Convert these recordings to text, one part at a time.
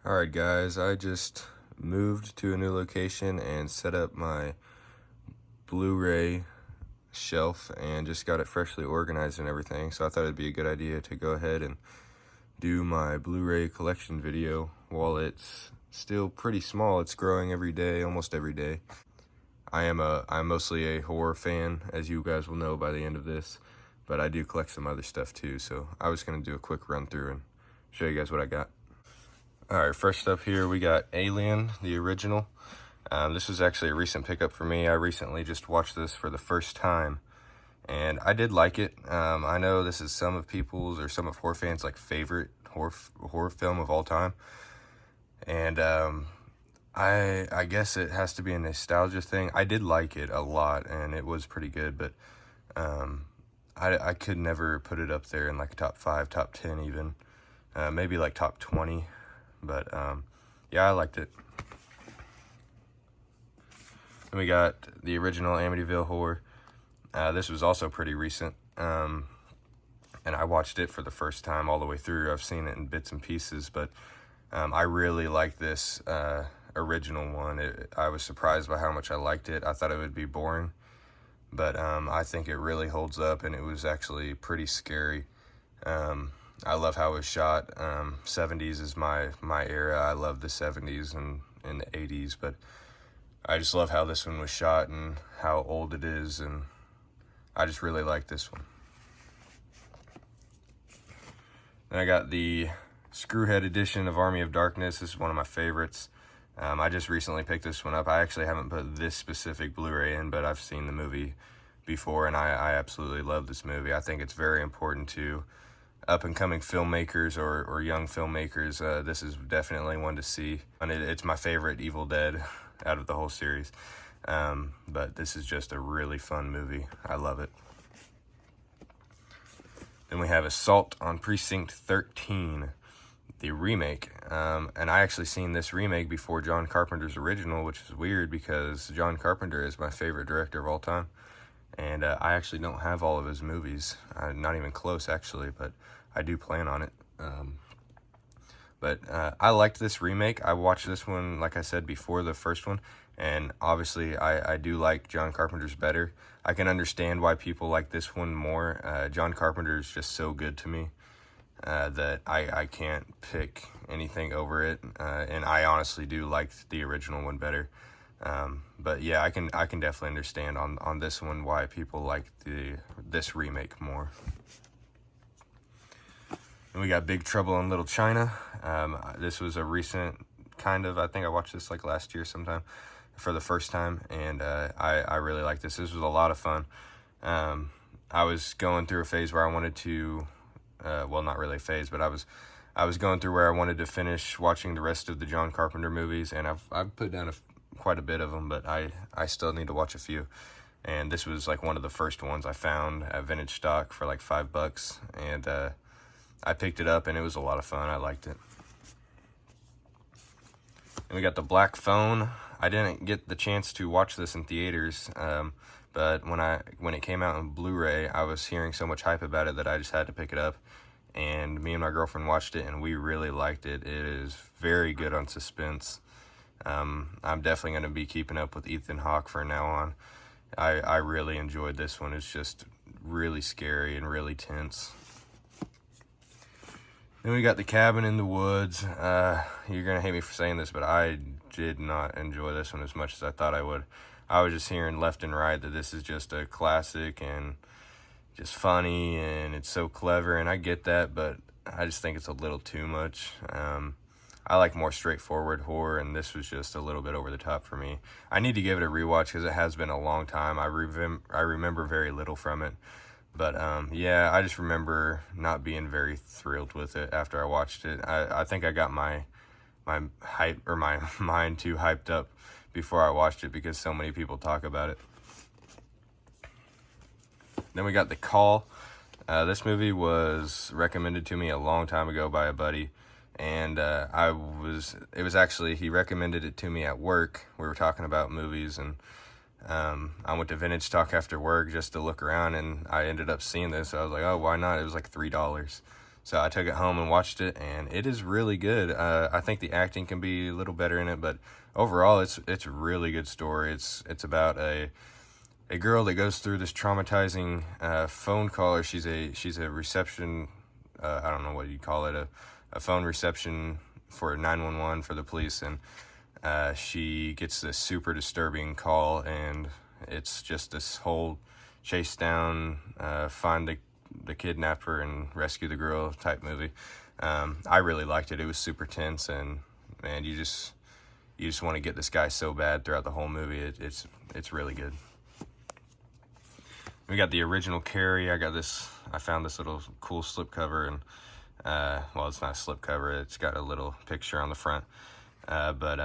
Alright guys, I just moved to a new location and set up my Blu-ray shelf and just got it freshly organized and everything, so I thought it'd be a good idea to go ahead and do my Blu-ray collection video while it's still pretty small. It's growing every day, almost every day. I'm mostly a horror fan, as you guys will know by the end of this, but I do collect some other stuff too, so I was going to do a quick run through and show you guys what I got. Alright, first up here we got Alien, the original. This was actually a recent pickup for me. I recently just watched this for the first time, and I did like it. I know this is some of people's, or some of horror fans' favorite horror film of all time. And I guess it has to be a nostalgia thing. I did like it a lot, and it was pretty good, but I could never put it up there in top 5, top 10 even. Maybe top 20. But yeah, I liked it. And we got the original Amityville Horror. This was also pretty recent, and I watched it for the first time all the way through. I've seen it in bits and pieces, but I really like this original one. I was surprised by how much I liked it. I thought it would be boring, but I think it really holds up, and it was actually pretty scary. I love how it was shot. 70s is my era. I love the 70s and the 80s, but I just love how this one was shot and how old it is, and I just really like this one. Then I got the Screwhead edition of Army of Darkness. This is one of my favorites. I just recently picked this one up. I actually haven't put this specific Blu-ray in, but I've seen the movie before, and I absolutely love this movie. I think it's very important to up-and-coming filmmakers or young filmmakers. This is definitely one to see, and it's my favorite Evil Dead out of the whole series. But this is just a really fun movie. I love it. Then we have Assault on Precinct 13, the remake. And I actually seen this remake before John Carpenter's original, which is weird because John Carpenter is my favorite director of all time. And I actually don't have all of his movies. Not even close, actually, but I do plan on it. But I liked this remake. I watched this one, like I said, before the first one, and obviously I do like John Carpenter's better. I can understand why people like this one more. John Carpenter is just so good to me that I can't pick anything over it, and I honestly do like the original one better. But yeah, I can definitely understand on this one why people like this remake more. And we got Big Trouble in Little China. This was a recent I think I watched this last year sometime for the first time, and I really liked this. This was a lot of fun. I was going through a phase where I wanted to, well, not really a phase, but I was going through where I wanted to finish watching the rest of the John Carpenter movies, and I've put down quite a bit of them, but I still need to watch a few. And this was one of the first ones I found at vintage stock for $5, and I picked it up, and it was a lot of fun. I liked it. And we got The Black Phone. I didn't get the chance to watch this in theaters, but when it came out on Blu-ray, I was hearing so much hype about it that I just had to pick it up. And me and my girlfriend watched it, and we really liked it. It is very good on suspense. I'm definitely going to be keeping up with Ethan Hawke from now on. I really enjoyed this one. It's just really scary and really tense. Then we got The Cabin in the Woods. You're going to hate me for saying this, but I did not enjoy this one as much as I thought I would. I was just hearing left and right that this is just a classic and just funny, and it's so clever, and I get that, but I just think it's a little too much. I like more straightforward horror, and this was just a little bit over the top for me. I need to give it a rewatch because it has been a long time. I remember very little from it. But yeah, I just remember not being very thrilled with it after I watched it. I think I got my hype or my mind too hyped up before I watched it because so many people talk about it. Then we got The Call. This movie was recommended to me a long time ago by a buddy, and it was actually, he recommended it to me at work. We were talking about movies, and I went to Vintage Stock after work just to look around, and I ended up seeing this. I was like, oh, why not? It was $3. So I took it home and watched it, and it is really good. I think the acting can be a little better in it, but overall, it's a really good story. It's about a girl that goes through this traumatizing phone call, or she's a reception. I don't know what you call it, a phone reception for 911 for the police, and she gets this super disturbing call, and it's just this whole chase down, find the kidnapper and rescue the girl type movie. I really liked it. It was super tense, and man, you just want to get this guy so bad throughout the whole movie. It's really good. We got the original Carrie. I found this little cool slipcover, and well, it's not a slipcover. It's got a little picture on the front, but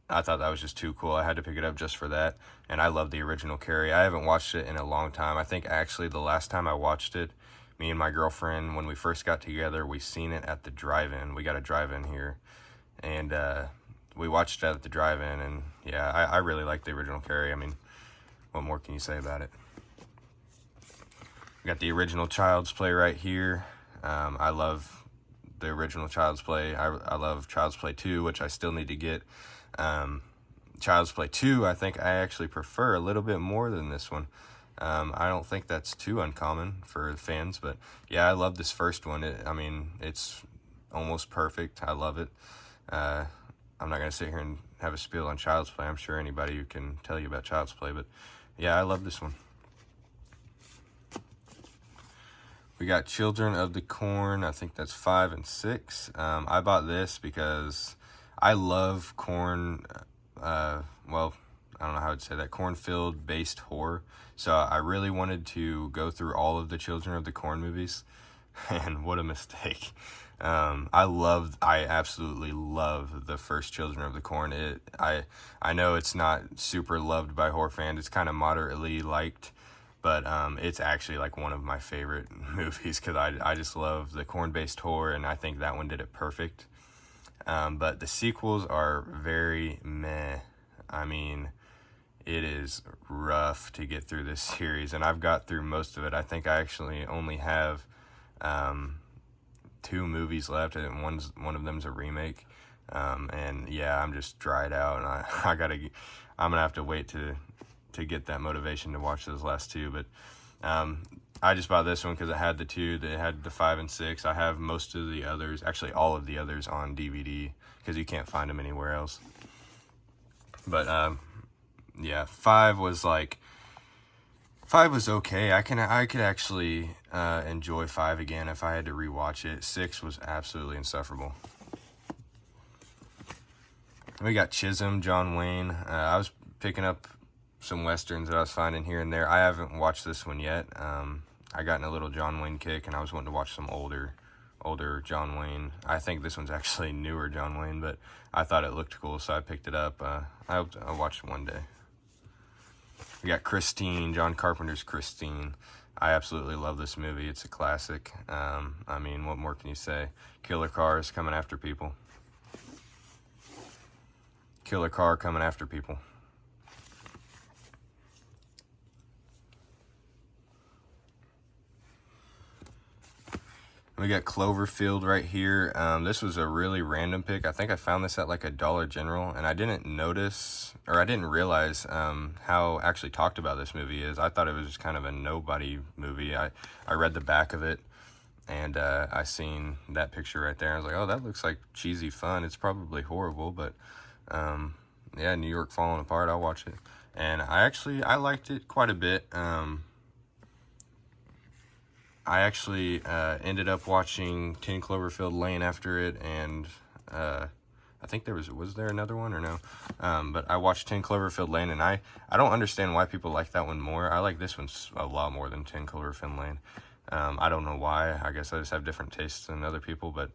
I thought that was just too cool. I had to pick it up just for that, and I love the original Carrie. I haven't watched it in a long time. I think actually the last time I watched it, me and my girlfriend, when we first got together, we seen it at the drive-in. We got a drive-in here, and we watched it at the drive-in, and yeah, I really like the original Carrie. I mean, what more can you say about it? We got the original Child's Play right here. I love the original Child's Play. I love Child's Play 2, which I still need to get. Child's Play 2, I think I actually prefer a little bit more than this one. I don't think that's too uncommon for fans, but yeah, I love this first one. I mean, it's almost perfect. I love it. I'm not going to sit here and have a spiel on Child's Play. I'm sure anybody who can tell you about Child's Play, but yeah, I love this one. We got Children of the Corn. I think that's 5 and 6. I bought this because I love corn, well, I don't know how I'd say that, cornfield based horror. So I really wanted to go through all of the Children of the Corn movies, and what a mistake. I absolutely love the first Children of the Corn. I know it's not super loved by horror fans. It's kind of moderately liked, but it's actually like one of my favorite movies, because I just love the corn-based horror, and I think that one did it perfect. But the sequels are very meh. I mean, it is rough to get through this series, and I've got through most of it. I think I actually only have 2 movies left, and one of them's a remake. And yeah, I'm just dried out, and I'm gonna have to wait to get that motivation to watch those last 2. But I just bought this one because it had the 2, that had the 5 and 6. I have most of the others, actually all of the others, on DVD, because you can't find them anywhere else. But yeah, 5 was okay. I could actually enjoy 5 again if I had to rewatch it. 6 was absolutely insufferable. We got Chisholm, John Wayne. I was picking up some westerns that I was finding here and there. I haven't watched this one yet. I got in a little John Wayne kick, and I was wanting to watch some older John Wayne. I think this one's actually newer John Wayne, but I thought it looked cool, so I picked it up. I hope I'll watch it one day. We got Christine, John Carpenter's Christine. I absolutely love this movie. It's a classic. I mean, what more can you say? Killer cars coming after people. Killer car coming after people. We got Cloverfield right here. This was a really random pick. I think I found this at like a Dollar General, and I didn't notice, or I didn't realize how actually talked about this movie is. I thought it was just kind of a nobody movie. I read the back of it, and I seen that picture right there. I was like, oh, that looks like cheesy fun. It's probably horrible, but yeah, New York Falling Apart, I'll watch it. And I liked it quite a bit. I actually ended up watching 10 Cloverfield Lane after it, and I think was there another one or no? But I watched 10 Cloverfield Lane, and I don't understand why people like that one more. I like this one a lot more than 10 Cloverfield Lane. I don't know why. I guess I just have different tastes than other people, but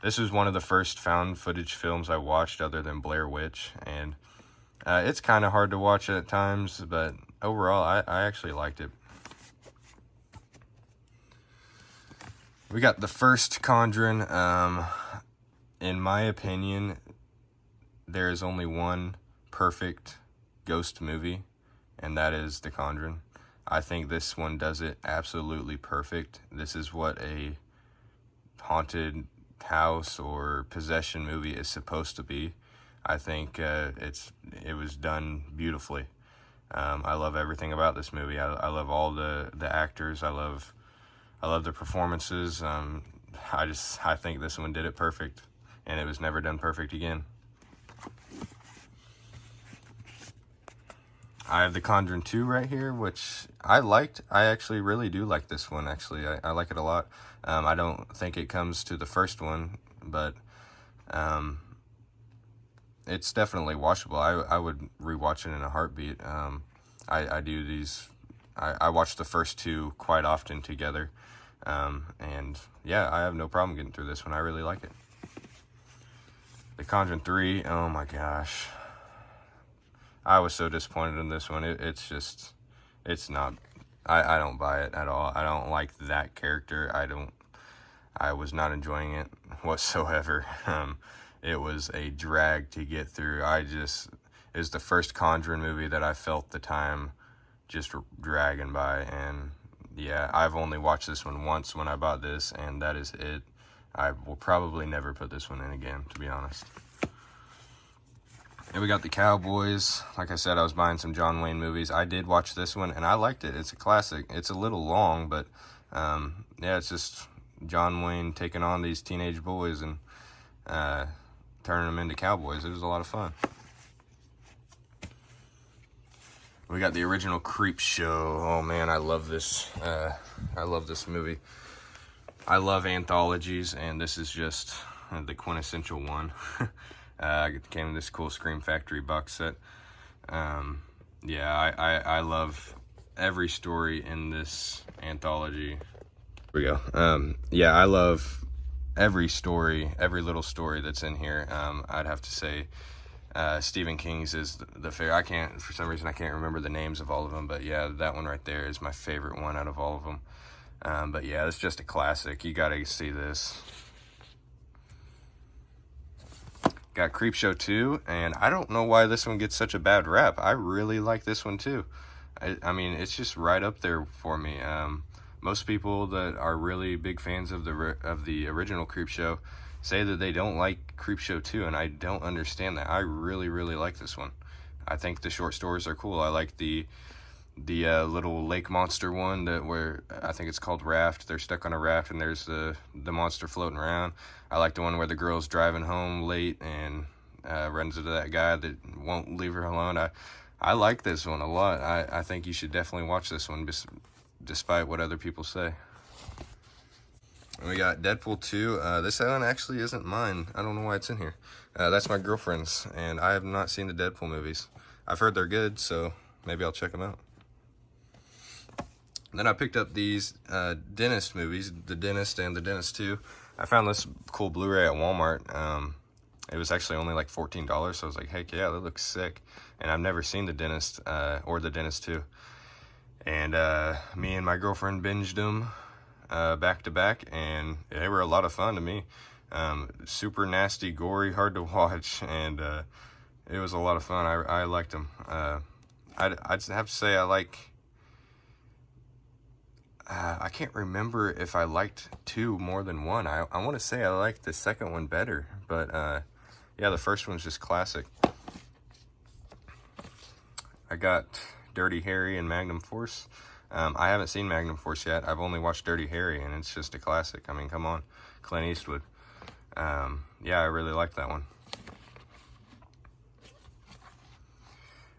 this was one of the first found footage films I watched other than Blair Witch, and it's kind of hard to watch at times, but overall, I actually liked it. We got the first Conjuring. In my opinion, there is only one perfect ghost movie, and that is The Conjuring. I think this one does it absolutely perfect. This is what a haunted house or possession movie is supposed to be. I think it was done beautifully. I love everything about this movie. I love all the actors. I love their performances. I think this one did it perfect, and it was never done perfect again. I have The Conjuring 2 right here, which I liked. I actually really do like this one, actually. I like it a lot. I don't think it comes to the first one, but it's definitely watchable. I would rewatch it in a heartbeat. I do these... I watch the first two quite often together. And yeah, I have no problem getting through this one. I really like it. The Conjuring 3, oh my gosh. I was so disappointed in this one. It's not, I don't buy it at all. I don't like that character. I was not enjoying it whatsoever. It was a drag to get through. It was the first Conjuring movie that I felt the time just dragging by, and yeah, I've only watched this one once when I bought this, and that is it. I will probably never put this one in again, to be honest. And we got The Cowboys. Like I said, I was buying some John Wayne movies. I did watch this one, and I liked it. It's a classic. It's a little long, but yeah, it's just John Wayne taking on these teenage boys and turning them into cowboys. It was a lot of fun. We got the original Creepshow. Oh man, I love this. I love this movie. I love anthologies, and this is just the quintessential one. It came in this cool Scream Factory box set. Yeah, I love every story in this anthology. Here we go. Yeah, I love every story, every little story that's in here. I'd have to say Stephen King's is the favorite. For some reason, I can't remember the names of all of them, but yeah, that one right there is my favorite one out of all of them. But yeah, it's just a classic. You gotta see this. Got Creepshow 2, and I don't know why this one gets such a bad rap. I really like this one too. I mean, it's just right up there for me. Most people that are really big fans of the original Creepshow say that they don't like Creepshow 2, and I don't understand that. I really, really like this one. I think the short stories are cool. I like the little lake monster one where I think it's called Raft. They're stuck on a raft and there's the monster floating around. I like the one where the girl's driving home late and runs into that guy that won't leave her alone. I like this one a lot. I think you should definitely watch this one despite what other people say. And we got Deadpool 2. This one actually isn't mine. I don't know why it's in here. That's my girlfriend's, and I have not seen the Deadpool movies. I've heard they're good, so maybe I'll check them out. Then I picked up these Dentist movies, The Dentist and The Dentist 2. I found this cool Blu-ray at Walmart. It was actually only like $14, so I was like, heck yeah, that looks sick. And I've never seen The Dentist or The Dentist 2. And me and my girlfriend binged them back to back, and they were a lot of fun to me. Super nasty, gory, hard to watch, and it was a lot of fun. I liked them. I'd have to say I can't remember if I liked 2 more than 1. I want to say I liked the second one better, but yeah, the first one's just classic. I got Dirty Harry and Magnum Force. I haven't seen Magnum Force yet. I've only watched Dirty Harry, and it's just a classic. I mean, come on, Clint Eastwood. Yeah, I really like that one.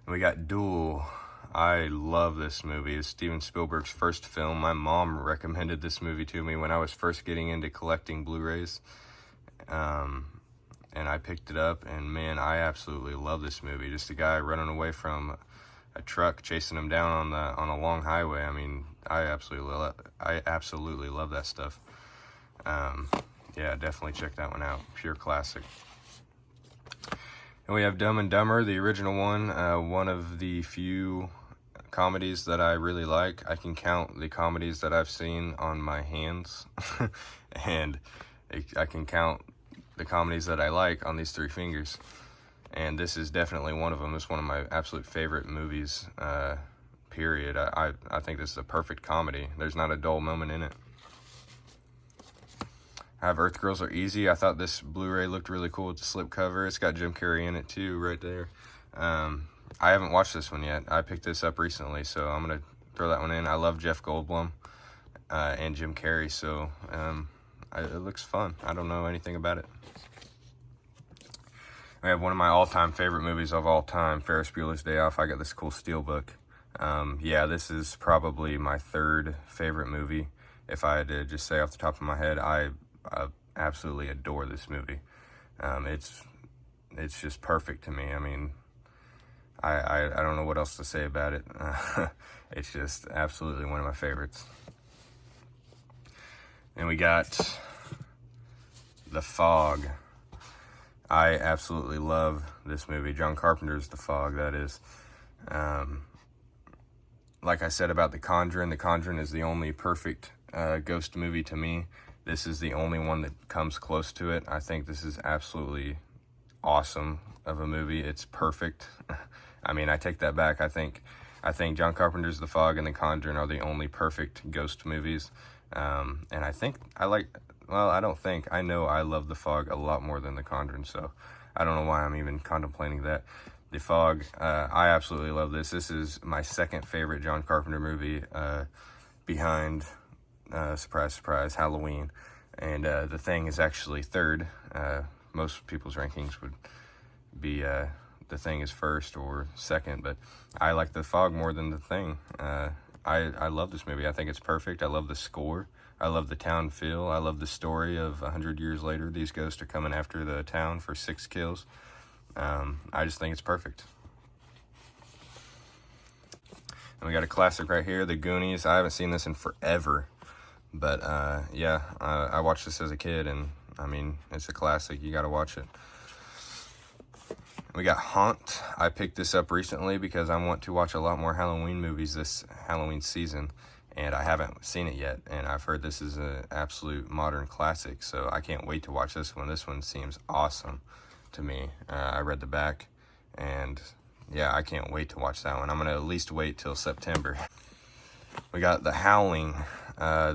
And we got Duel. I love this movie. It's Steven Spielberg's first film. My mom recommended this movie to me when I was first getting into collecting Blu-rays. And I picked it up, and man, I absolutely love this movie. Just a guy running away from a truck chasing him down on a long highway. I mean, I absolutely love that stuff. Yeah, definitely check that one out. Pure classic. And we have Dumb and Dumber, the original one. One of the few comedies that I really like. I can count the comedies that I've seen on my hands, and I can count the comedies that I like on these 3 fingers. And this is definitely one of them. It's one of my absolute favorite movies, period. I think this is a perfect comedy. There's not a dull moment in it. I have Earth Girls Are Easy. I thought this Blu-ray looked really cool with the slipcover. It's got Jim Carrey in it too, right there. I haven't watched this one yet. I picked this up recently, so I'm going to throw that one in. I love Jeff Goldblum and Jim Carrey, so it looks fun. I don't know anything about it. I have one of my all-time favorite movies of all time, Ferris Bueller's Day Off. I got this cool steelbook. Yeah, this is probably my third favorite movie. If I had to just say off the top of my head, I absolutely adore this movie. It's just perfect to me. I mean, I don't know what else to say about it. It's just absolutely one of my favorites. And we got The Fog. I absolutely love this movie. John Carpenter's The Fog, that is. Like I said about The Conjuring is the only perfect ghost movie to me. This is the only one that comes close to it. I think this is absolutely awesome of a movie. It's perfect. I mean, I take that back. I think John Carpenter's The Fog and The Conjuring are the only perfect ghost movies. And I know I love The Fog a lot more than The Conjuring, so I don't know why I'm even contemplating that. The Fog, I absolutely love this. This is my second favorite John Carpenter movie, behind, surprise, surprise, Halloween. And The Thing is actually third. Most people's rankings would be The Thing is first or second, but I like The Fog more than The Thing. I love this movie. I think it's perfect. I love the score. I love the town feel. I love the story of 100 years later, these ghosts are coming after the town for 6 kills. I just think it's perfect. And we got a classic right here, The Goonies. I haven't seen this in forever, but yeah, I watched this as a kid, and I mean, it's a classic. You got to watch it. We got Haunt. I picked this up recently because I want to watch a lot more Halloween movies this Halloween season, and I haven't seen it yet, and I've heard this is an absolute modern classic, so I can't wait to watch this one. This one seems awesome to me. I read the back, and yeah, I can't wait to watch that one. I'm going to at least wait till September. We got The Howling.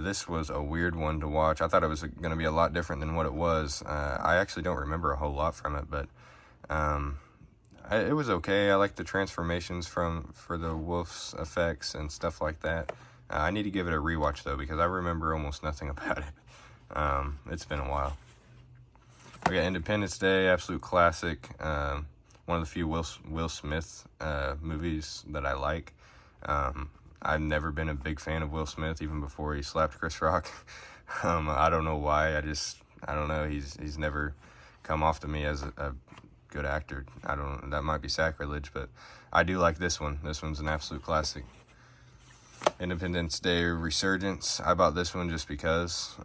This was a weird one to watch. I thought it was going to be a lot different than what it was. I actually don't remember a whole lot from it, but it was okay. I like the transformations for the wolf's effects and stuff like that. I need to give it a rewatch though, because I remember almost nothing about it. It's been a while. We got Independence Day, absolute classic. One of the few Will Smith movies that I like. I've never been a big fan of Will Smith, even before he slapped Chris Rock. I don't know why. I don't know. He's never come off to me as a good actor. That might be sacrilege, but I do like this one. This one's an absolute classic. Independence Day Resurgence. I bought this one just because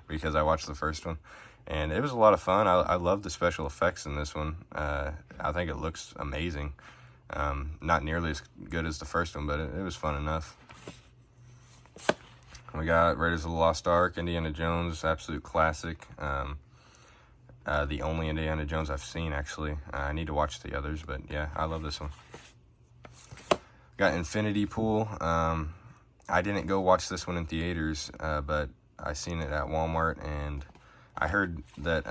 because I watched the first one, and it was a lot of fun. I love the special effects in this one. I think it looks amazing. Not nearly as good as the first one, but it was fun enough. We got Raiders of the Lost Ark, Indiana Jones, absolute classic. The only Indiana Jones I've seen, actually. I need to watch the others, but yeah, I love this one. Got Infinity Pool. I didn't go watch this one in theaters, but I seen it at Walmart, and I heard that,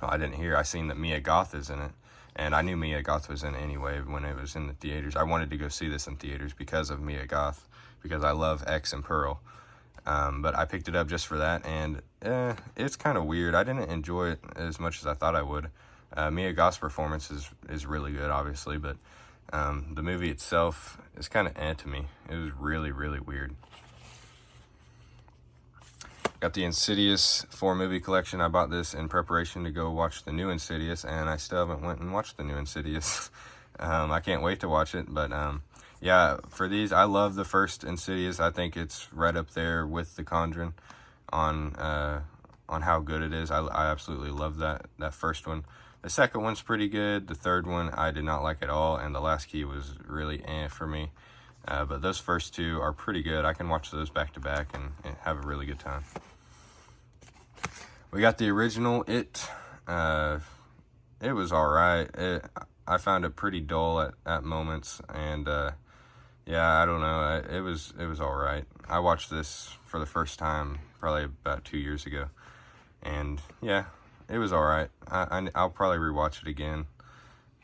I seen that Mia Goth is in it, and I knew Mia Goth was in it anyway when it was in the theaters. I wanted to go see this in theaters because of Mia Goth, because I love X and Pearl. But I picked it up just for that, and it's kind of weird. I didn't enjoy it as much as I thought I would. Mia Goth's performance is really good, obviously, but the movie itself is kind of to me. It was really, really weird. Got the Insidious 4 movie collection. I bought this in preparation to go watch the new Insidious, and I still haven't went and watched the new Insidious. I can't wait to watch it, but yeah, for these, I love the first Insidious. I think it's right up there with The Conjuring on how good it is. I absolutely love that first one. The second one's pretty good. The third one I did not like at all, and The Last Key was really for me. But those first two are pretty good. I can watch those back to back and have a really good time. We got the original It. It was alright. I found it pretty dull at moments, and yeah, I don't know. It was alright. I watched this for the first time probably about 2 years ago. And yeah, it was alright. I'll probably rewatch it again,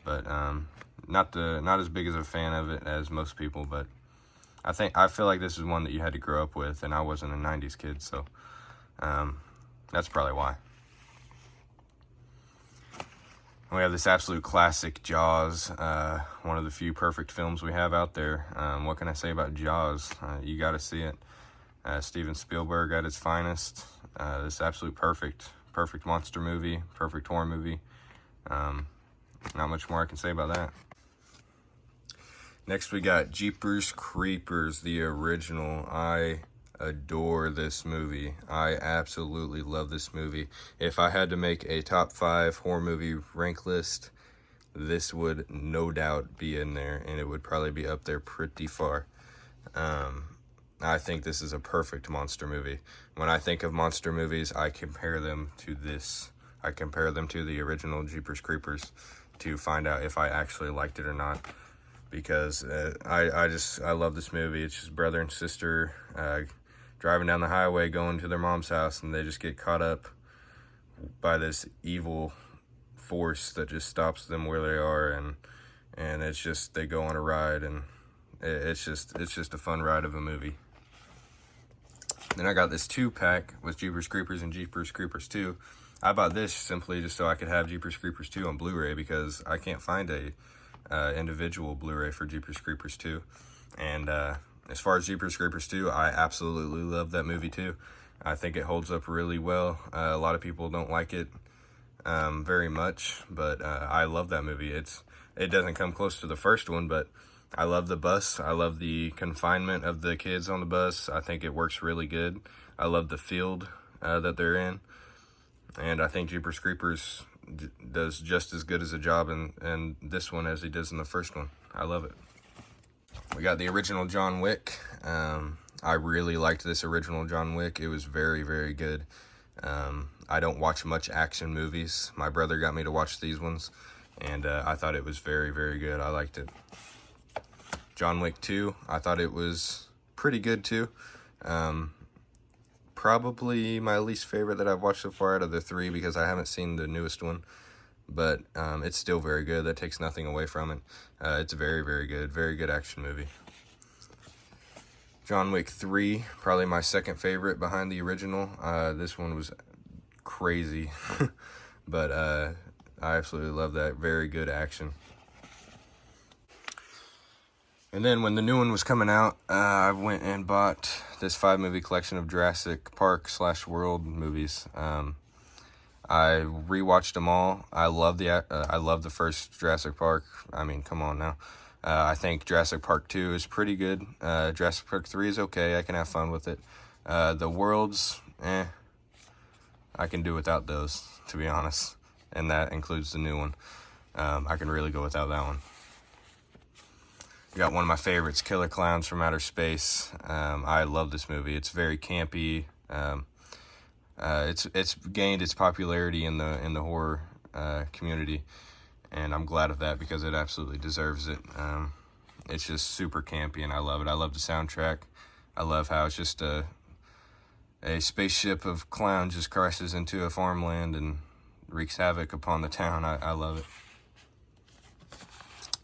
but not as big as a fan of it as most people, but I feel like this is one that you had to grow up with, and I wasn't a 90s kid, so that's probably why. We have this absolute classic, Jaws, one of the few perfect films we have out there. What can I say about Jaws? You got to see it. Steven Spielberg at its finest. This absolute perfect monster movie, perfect horror movie. Not much more I can say about that. Next we got Jeepers Creepers, the original. I adore this movie. I absolutely love this movie. If I had to make a top 5 horror movie rank list, this would no doubt be in there, and it would probably be up there pretty far. I think this is a perfect monster movie. When I think of monster movies, I compare them to this. I compare them to the original Jeepers Creepers to find out if I actually liked it or not. Because I love this movie. It's just brother and sister driving down the highway going to their mom's house, and they just get caught up by this evil force that just stops them where they are, and it's just, they go on a ride, and it's just a fun ride of a movie. Then I got this 2-pack with Jeepers Creepers and Jeepers Creepers 2. I bought this simply just so I could have Jeepers Creepers 2 on Blu-ray, because I can't find a individual Blu-ray for Jeepers Creepers 2. And as far as Jeepers Creepers 2, I absolutely love that movie too. I think it holds up really well. A lot of people don't like it very much, but I love that movie. It doesn't come close to the first one, but I love the bus. I love the confinement of the kids on the bus. I think it works really good. I love the field that they're in. And I think Jeepers Creepers does just as good as a job in this one as he does in the first one. I love it. We got the original John Wick. I really liked this original John Wick. It was very, very good. I don't watch much action movies. My brother got me to watch these ones, and I thought it was very, very good. I liked it. John Wick 2, I thought it was pretty good too. Probably my least favorite that I've watched so far out of the 3, because I haven't seen the newest one. But it's still very good. That takes nothing away from it. It's very, very good. Very good action movie. John Wick 3, probably my second favorite behind the original. This one was crazy. But I absolutely love that. Very good action. And then when the new one was coming out, I went and bought this 5-movie collection of Jurassic Park / World movies. I rewatched them all. I love the first Jurassic Park. I mean, come on now. I think Jurassic Park 2 is pretty good. Jurassic Park 3 is okay. I can have fun with it. The Worlds, I can do without those, to be honest. And that includes the new one. I can really go without that one. Got one of my favorites, Killer Clowns from Outer Space. I love this movie. It's very campy. It's gained its popularity in the horror community, and I'm glad of that, because it absolutely deserves it. It's just super campy, and I love it. I love the soundtrack. I love how it's just a spaceship of clowns just crashes into a farmland and wreaks havoc upon the town. I love it.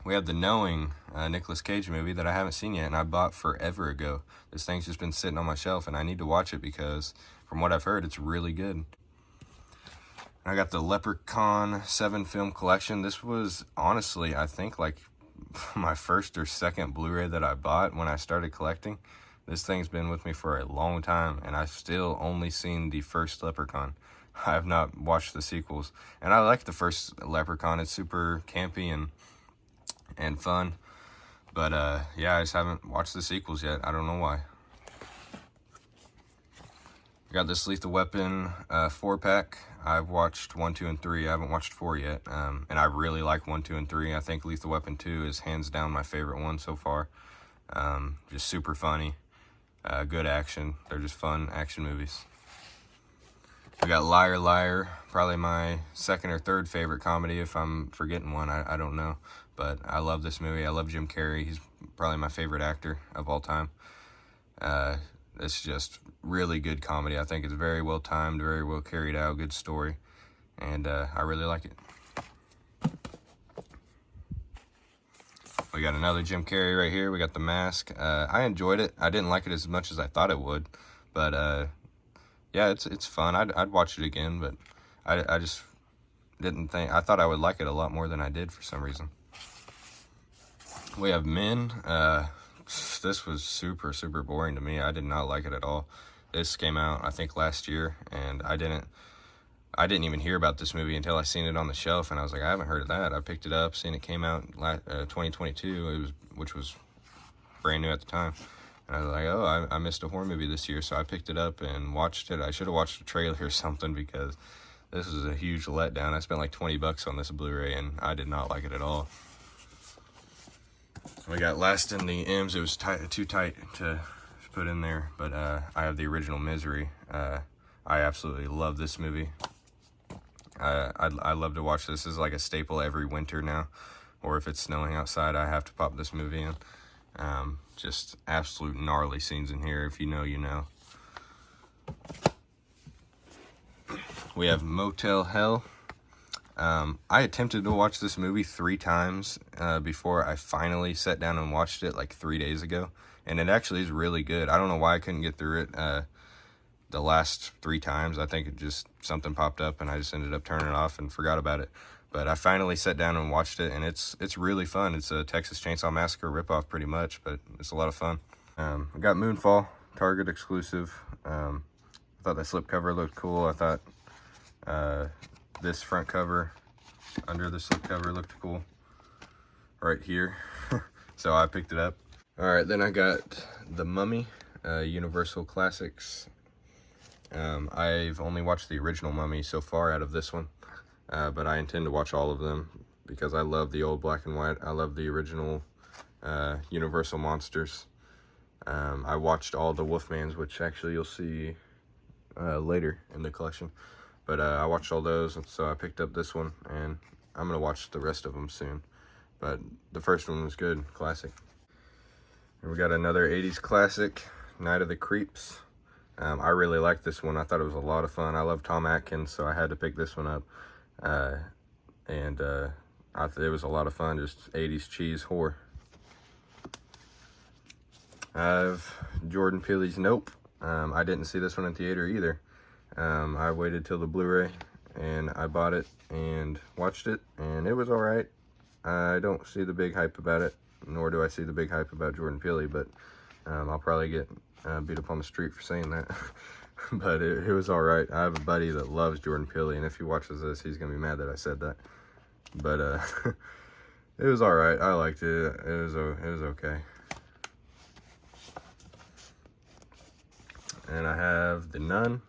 We have The Knowing, Nicolas Cage movie that I haven't seen yet, and I bought forever ago. This thing's just been sitting on my shelf, and I need to watch it because, from what I've heard, it's really good. I got the Leprechaun 7 film collection. This was, honestly, I think, like my first or second Blu-ray that I bought when I started collecting. This thing's been with me for a long time, and I've still only seen the first Leprechaun. I have not watched the sequels, and I like the first Leprechaun. It's super campy and fun, but yeah, I just haven't watched the sequels yet. I don't know why. I got this Lethal Weapon 4-pack. I've watched 1, 2, and 3. I haven't watched 4 yet, and I really like 1, 2, and 3. I think Lethal Weapon 2 is hands down my favorite one so far. Just super funny, good action. They're just fun action movies. We got Liar Liar, probably my second or third favorite comedy. If I'm forgetting one, I don't know. But I love this movie. I love Jim Carrey. He's probably my favorite actor of all time. it's just really good comedy. I think it's very well timed, very well carried out, good story, and I really like it. We got another Jim Carrey right here. We got The Mask. I enjoyed it. I didn't like it as much as I thought it would, but yeah, it's fun. I'd watch it again, but I just didn't think. I thought I would like it a lot more than I did for some reason. We have Men. This was super boring to me. I did not like it at all. This came out, I think, last year, and I didn't even hear about this movie until I seen it on the shelf, and I was like, I haven't heard of that. I picked it up, seen it came out 2022, which was brand new at the time. And I was like, oh, I missed a horror movie this year, so I picked it up and watched it. I should have watched the trailer or something, because this was a huge letdown. I spent like $20 on this Blu-ray, and I did not like it at all. We got Last in the M's. It was too tight to put in there, but I have the original Misery. I absolutely love this movie. I love to watch this. This is like a staple every winter now, or if it's snowing outside, I have to pop this movie in. Just absolute gnarly scenes in here. If you know, you know. We have Motel Hell. I attempted to watch this movie 3 times before I finally sat down and watched it like 3 days ago, and it actually is really good. I don't know why I couldn't get through it the last 3 times. I think it just, something popped up and I just ended up turning it off and forgot about it. But I finally sat down and watched it, and it's really fun. It's a Texas Chainsaw Massacre ripoff pretty much, but it's a lot of fun. I got Moonfall, Target exclusive. I thought that slipcover looked cool. I thought this front cover under the slipcover looked cool right here. So I picked it up. All right, then I got The Mummy, Universal Classics. I've only watched the original Mummy so far out of this one, but I intend to watch all of them because I love the old black and white. I love the original Universal monsters. I watched all the Wolfmans, which actually you'll see later in the collection. But I watched all those, and so I picked up this one, and I'm going to watch the rest of them soon. But the first one was good, classic. And we got another 80s classic, Night of the Creeps. I really liked this one. I thought it was a lot of fun. I love Tom Atkins, so I had to pick this one up. And I thought it was a lot of fun, just 80s cheese horror. I have Jordan Peele's Nope. I didn't see this one in theater either. I waited till the Blu-ray and I bought it and watched it, and it was all right. I don't see the big hype about it, nor do I see the big hype about Jordan Peele, but I'll probably get beat up on the street for saying that. But it was all right. I have a buddy that loves Jordan Peele, and if he watches this, he's gonna be mad that I said that. But it was all right. I liked it. It was okay. And I have The Nun.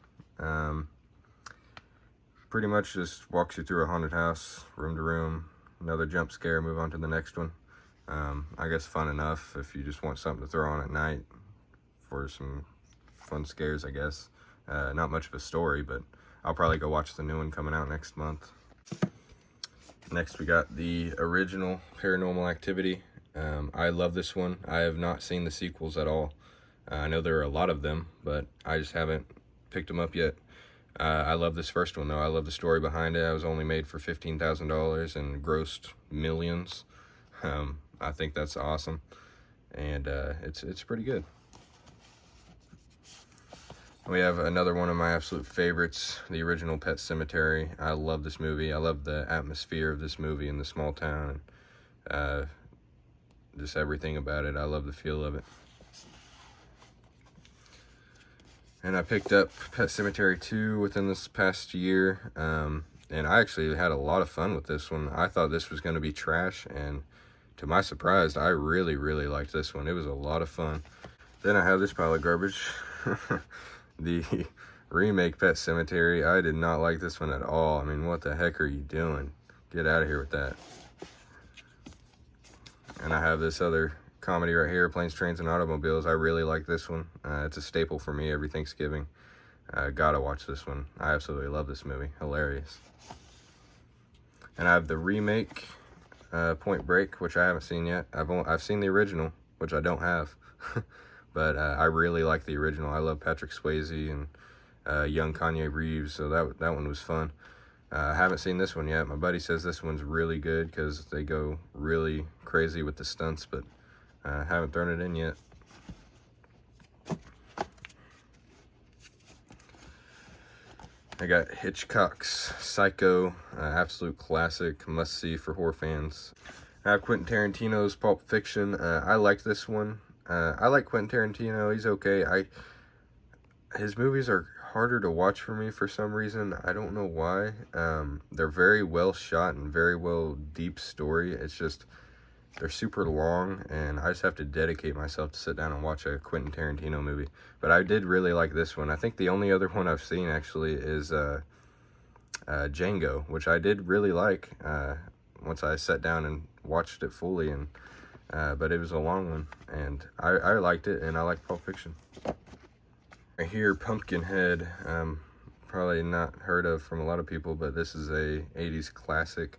Pretty much just walks you through a haunted house, room to room, another jump scare, move on to the next one. I guess fun enough if you just want something to throw on at night for some fun scares, I guess. Not much of a story, but I'll probably go watch the new one coming out next month. Next, we got the original Paranormal Activity. I love this one. I have not seen the sequels at all. I know there are a lot of them, but I just haven't picked them up yet. I love this first one, though. I love the story behind it. I was only made for $15,000 and grossed millions. I think that's awesome, and it's pretty good. We have another one of my absolute favorites, the original Pet Sematary. I love this movie. I love the atmosphere of this movie in the small town, and just everything about it. I love the feel of it. And I picked up Pet Sematary 2 within this past year, and I actually had a lot of fun with this one. I thought this was going to be trash, and to my surprise, I really liked this one. It was a lot of fun. Then I have this pile of garbage. The remake Pet Sematary. I did not like this one at all. I mean, what the heck are you doing? Get out of here with that. And I have this other comedy right here, Planes, Trains, and Automobiles. I really like this one. It's a staple for me every Thanksgiving. Gotta watch this one. I absolutely love this movie. Hilarious. And I have the remake, Point Break, which I haven't seen yet. I've seen the original, which I don't have. but I really like the original. I love Patrick Swayze and young Kanye Reeves, so that one was fun. I haven't seen this one yet. My buddy says this one's really good because they go really crazy with the stunts, but I haven't thrown it in yet. I got Hitchcock's Psycho, absolute classic, must-see for horror fans. I have Quentin Tarantino's Pulp Fiction. I like this one. I like Quentin Tarantino. He's okay. His movies are harder to watch for me for some reason. I don't know why. They're very well shot and very well deep story. It's just they're super long, and I just have to dedicate myself to sit down and watch a Quentin Tarantino movie. But I did really like this one. I think the only other one I've seen actually is Django, which I did really like once I sat down and watched it fully. And but it was a long one, and I liked it, and I like Pulp Fiction. Right here, Pumpkinhead, probably not heard of from a lot of people, but this is a 80s classic.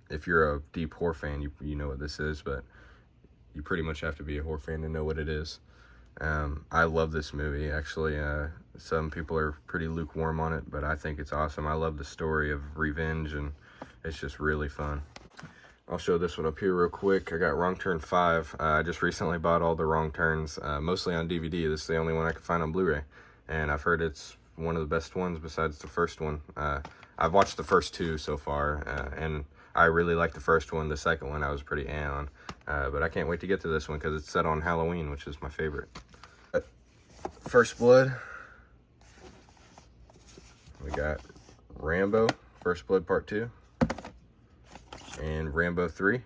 If you're a deep horror fan, you know what this is, but you pretty much have to be a horror fan to know what it is. I love this movie, actually. Some people are pretty lukewarm on it, but I think it's awesome. I love the story of revenge, and it's just really fun. I'll show this one up here real quick. I got Wrong Turn 5. I just recently bought all the Wrong Turns, mostly on DVD. This is the only one I could find on Blu-ray, and I've heard it's one of the best ones besides the first one. I've watched the first two so far, and I really like the first one. The second one I was pretty on, but I can't wait to get to this one because it's set on Halloween, which is my favorite. First Blood. We got Rambo, First Blood Part 2, and Rambo 3.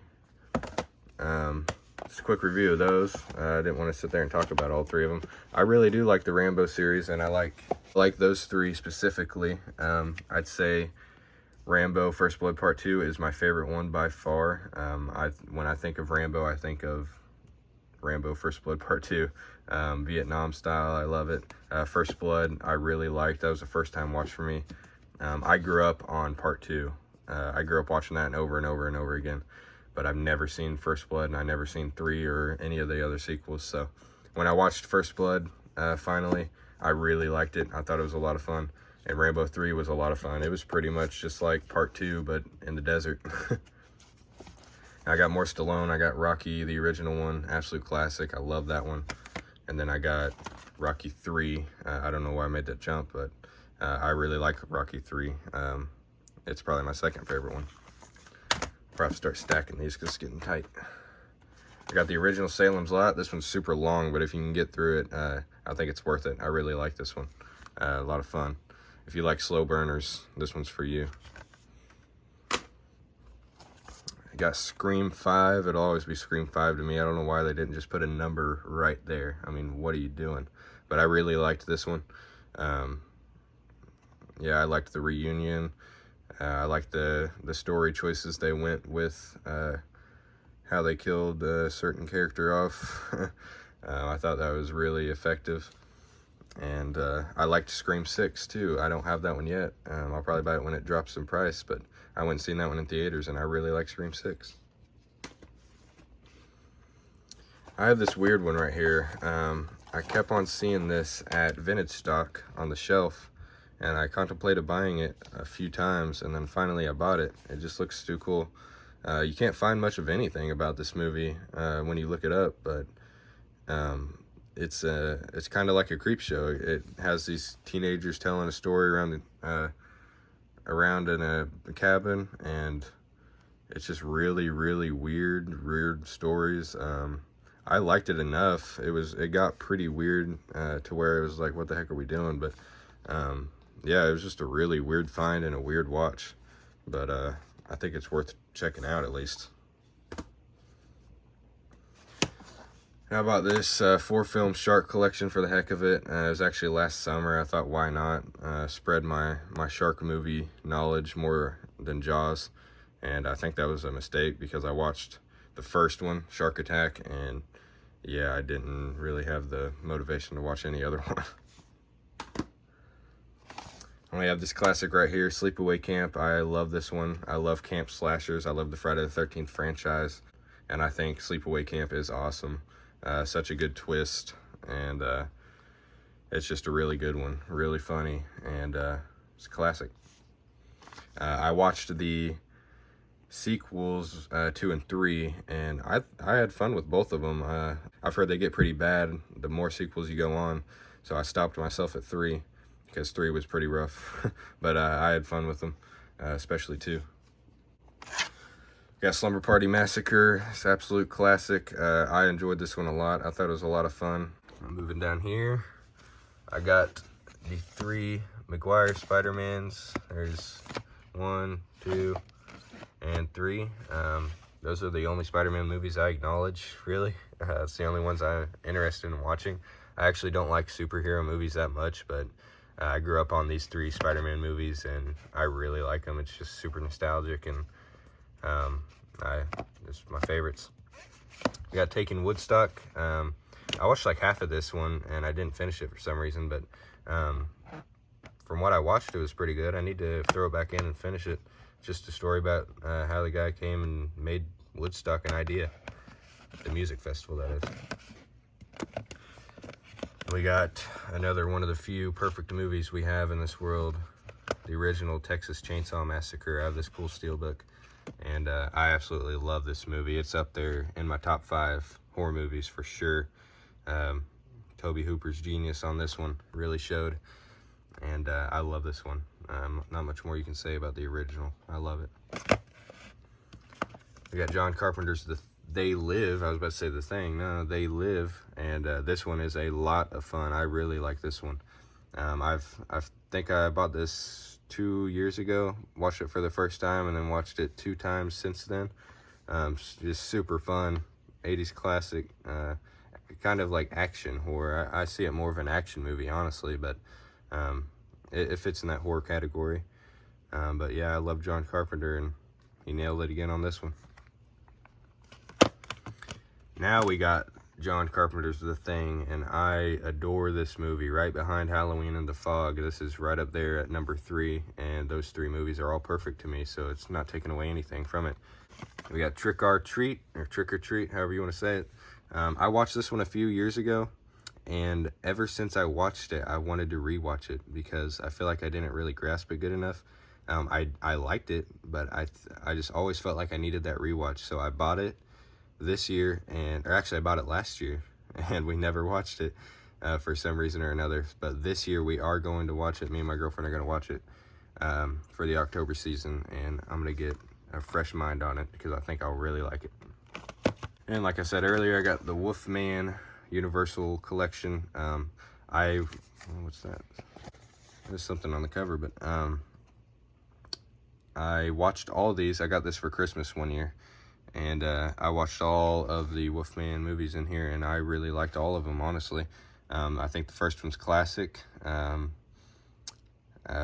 Just a quick review of those. I didn't want to sit there and talk about all three of them. I really do like the Rambo series, and I like those three specifically. I'd say Rambo First Blood Part 2 is my favorite one by far. When I think of Rambo, I think of Rambo First Blood Part 2. Vietnam style, I love it. First Blood, I really liked. That was the first time watch for me. I grew up on Part 2. I grew up watching that over and over and over again. But I've never seen First Blood, and I've never seen 3 or any of the other sequels. So when I watched First Blood, finally, I really liked it. I thought it was a lot of fun. And Rambo 3 was a lot of fun. It was pretty much just like Part 2, but in the desert. I got more Stallone. I got Rocky, the original one, absolute classic. I love that one. And then I got Rocky 3. I don't know why I made that jump, but I really like Rocky 3. It's probably my second favorite one. Probably have to start stacking these because it's getting tight. I got the original Salem's Lot. This one's super long, but if you can get through it, I think it's worth it. I really like this one. A lot of fun. If you like slow burners, this one's for you. I got Scream 5. It'll always be Scream 5 to me. I don't know why they didn't just put a number right there. I mean, what are you doing? But I really liked this one. Yeah, I liked the reunion. I liked the story choices they went with, how they killed a certain character off. I thought that was really effective. And I liked Scream 6 too. I don't have that one yet. I'll probably buy it when it drops in price, but I went and seen that one in theaters, and I really like Scream 6. I have this weird one right here. I kept on seeing this at Vintage Stock on the shelf, and I contemplated buying it a few times, and then finally I bought it. It just looks too cool. You can't find much of anything about this movie when you look it up, but it's kind of like a creep show. It has these teenagers telling a story around in a cabin, and it's just really, really weird stories. I liked it enough. It got pretty weird to where it was like, what the heck are we doing? But yeah, it was just a really weird find and a weird watch. But I think it's worth checking out at least. How about this 4-film shark collection for the heck of it? It was actually last summer. I thought, why not spread my shark movie knowledge more than Jaws. And I think that was a mistake because I watched the first one, Shark Attack, and yeah, I didn't really have the motivation to watch any other one. We have this classic right here, Sleepaway Camp. I love this one. I love camp slashers. I love the Friday the 13th franchise, and I think Sleepaway Camp is awesome. Such a good twist, and it's just a really good one, really funny, and it's a classic. I watched the sequels 2 and 3, and I had fun with both of them. I've heard they get pretty bad the more sequels you go on, so I stopped myself at 3 because 3 was pretty rough. But I had fun with them, especially 2. Got Slumber Party Massacre. It's an absolute classic. I enjoyed this one a lot. I thought it was a lot of fun. I'm moving down here. I got the 3 Maguire Spider-Mans. There's 1, 2, and 3. Those are the only Spider-Man movies I acknowledge, really. It's the only ones I'm interested in watching. I actually don't like superhero movies that much, but I grew up on these 3 Spider-Man movies, and I really like them. It's just super nostalgic, and it's my favorites. We got Taken Woodstock. I watched like half of this one, and I didn't finish it for some reason, but from what I watched, it was pretty good. I need to throw it back in and finish it. Just a story about how the guy came and made Woodstock an idea. The music festival, that is. We got another one of the few perfect movies we have in this world. The original Texas Chainsaw Massacre. I have this cool steelbook, and I absolutely love this movie. It's up there in my top 5 horror movies for sure. Tobe Hooper's genius on this one really showed, and I love this one. Not much more you can say about the original. I love it. We got John Carpenter's They Live. I was about to say The Thing. No, They Live, and this one is a lot of fun. I really like this one. I think I bought this 2 years ago, watched it for the first time, and then watched it 2 times since then. Just super fun, 80s classic, kind of like action horror. I see it more of an action movie, honestly, but it fits in that horror category. But yeah, I love John Carpenter, and he nailed it again on this one. Now we got John Carpenter's The Thing, and I adore this movie. Right behind Halloween and The Fog. This is right up there at number 3, and those 3 movies are all perfect to me, so it's not taking away anything from it. We got Trick or Treat, however you want to say it. I watched this one a few years ago, and ever since I watched it, I wanted to rewatch it because I feel like I didn't really grasp it good enough. I liked it, but I just always felt like I needed that rewatch, so I bought it this year, or actually I bought it last year, and we never watched it for some reason or another. But this year we are going to watch it. Me and my girlfriend are going to watch it for the October season, and I'm going to get a fresh mind on it because I think I'll really like it. And like I said earlier, I got the Wolfman Universal Collection. What's that? There's something on the cover, but I watched all of these. I got this for Christmas one year, and I watched all of the Wolfman movies in here, and I really liked all of them, honestly. I think the first one's classic.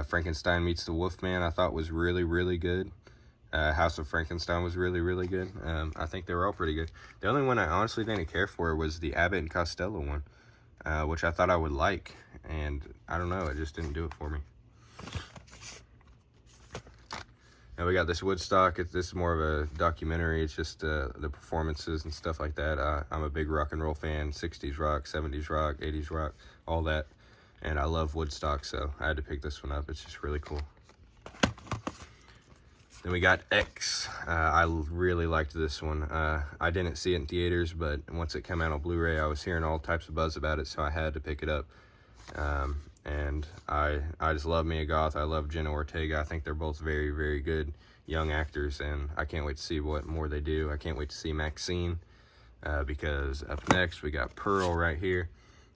Frankenstein Meets the Wolfman I thought was really, really good. House of Frankenstein was really, really good. I think they were all pretty good. The only one I honestly didn't care for was the Abbott and Costello one, which I thought I would like, and I don't know, it just didn't do it for me. And we got this Woodstock. This is more of a documentary. It's just the performances and stuff like that. I'm a big rock and roll fan, 60s rock, 70s rock, 80s rock, all that. And I love Woodstock, so I had to pick this one up. It's just really cool. Then we got X. I really liked this one. I didn't see it in theaters, but once it came out on Blu-ray, I was hearing all types of buzz about it, so I had to pick it up. And I just love Mia Goth. I love Jenna Ortega. I think they're both very, very good young actors, and I can't wait to see what more they do. I can't wait to see Maxine, because up next we got Pearl right here,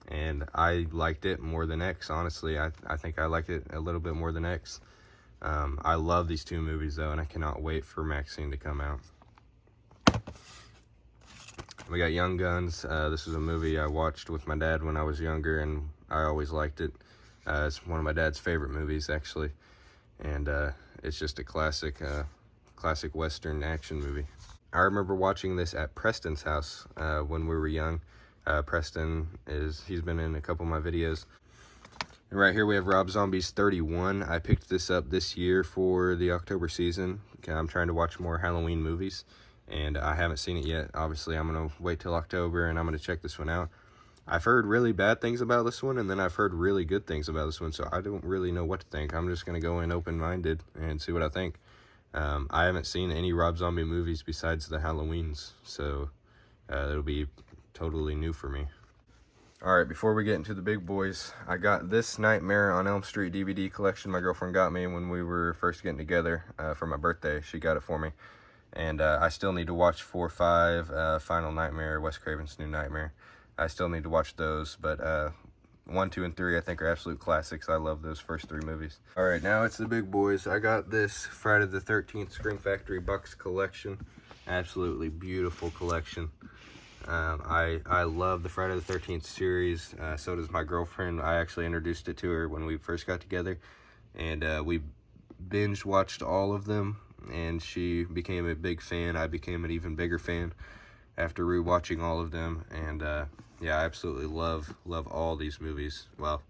and I liked it more than X, honestly. I think I liked it a little bit more than X. I love these 2 movies, though, and I cannot wait for Maxine to come out. We got Young Guns. This is a movie I watched with my dad when I was younger, and I always liked it. It's one of my dad's favorite movies, actually, and it's just a classic Western action movie. I remember watching this at Preston's house when we were young. Preston he's been in a couple of my videos. And right here we have Rob Zombie's 31. I picked this up this year for the October season. Okay, I'm trying to watch more Halloween movies, and I haven't seen it yet. Obviously, I'm gonna wait till October, and I'm gonna check this one out. I've heard really bad things about this one, and then I've heard really good things about this one, so I don't really know what to think. I'm just gonna go in open-minded and see what I think. I haven't seen any Rob Zombie movies besides the Halloweens, so it'll be totally new for me. Alright, before we get into the big boys, I got this Nightmare on Elm Street DVD collection my girlfriend got me when we were first getting together for my birthday. She got it for me. And I still need to watch 4, 5, Final Nightmare, Wes Craven's New Nightmare. I still need to watch those, but 1, 2, and 3 I think are absolute classics. I love those first 3 movies. Alright, now it's the big boys. I got this Friday the 13th Scream Factory box collection. Absolutely beautiful collection. I love the Friday the 13th series. So does my girlfriend. I actually introduced it to her when we first got together, and we binge watched all of them, and she became a big fan. I became an even bigger fan after rewatching all of them, and yeah, I absolutely love all these movies. Well,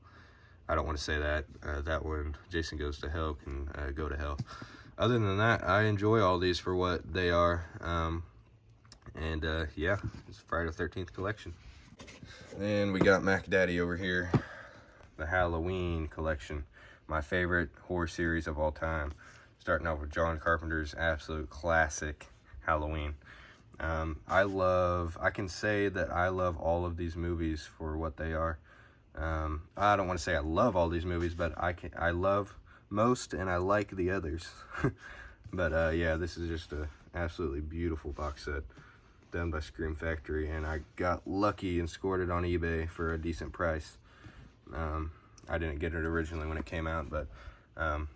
I don't want to say that. That one, Jason Goes to Hell, can go to hell. Other than that, I enjoy all these for what they are. And yeah, it's Friday the 13th collection. And we got Mac Daddy over here, the Halloween collection, my favorite horror series of all time, starting off with John Carpenter's absolute classic Halloween. I can say that I love all of these movies for what they are. I don't want to say I love all these movies, but I love most and I like the others. But yeah, this is just a absolutely beautiful box set done by Scream Factory, and I got lucky and scored it on eBay for a decent price. I didn't get it originally when it came out, but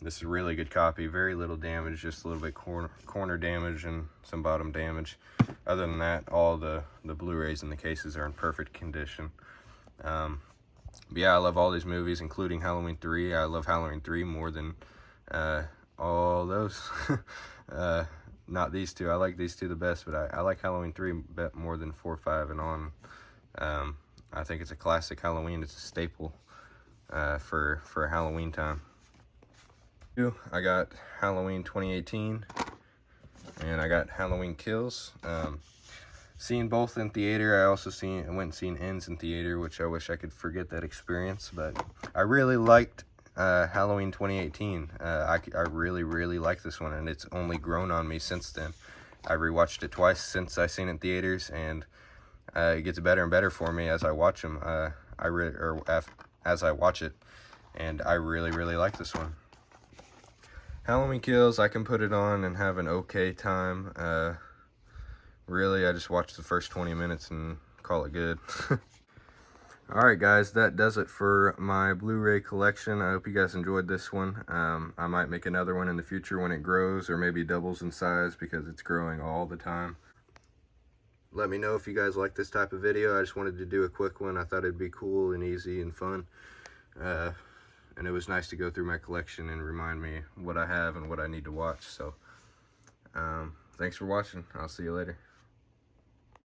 this is a really good copy. Very little damage, just a little bit corner damage and some bottom damage. Other than that, all the Blu-rays in the cases are in perfect condition. But yeah, I love all these movies, including Halloween 3. I love Halloween 3 more than all those. Not these two. I like these two the best, but I like Halloween 3 a bit more than 4, 5, and on. I think it's a classic Halloween. It's a staple for Halloween time. I got Halloween 2018, and I got Halloween Kills. Seen both in theater. I also went and seen Ends in theater, which I wish I could forget that experience, but I really liked Halloween 2018. I really like this one, and it's only grown on me since then. I rewatched it twice since I seen it in theaters, and it gets better and better for me as I watch them. As I watch it, and I really like this one. Halloween Kills, I can put it on and have an okay time. Really, I just watch the first 20 minutes and call it good. Alright guys, that does it for my Blu-ray collection. I hope you guys enjoyed this one. I might make another one in the future when it grows, or maybe doubles in size, because it's growing all the time. Let me know if you guys like this type of video. I just wanted to do a quick one. I thought it'd be cool and easy and fun. And it was nice to go through my collection and remind me what I have and what I need to watch. So, thanks for watching. I'll see you later.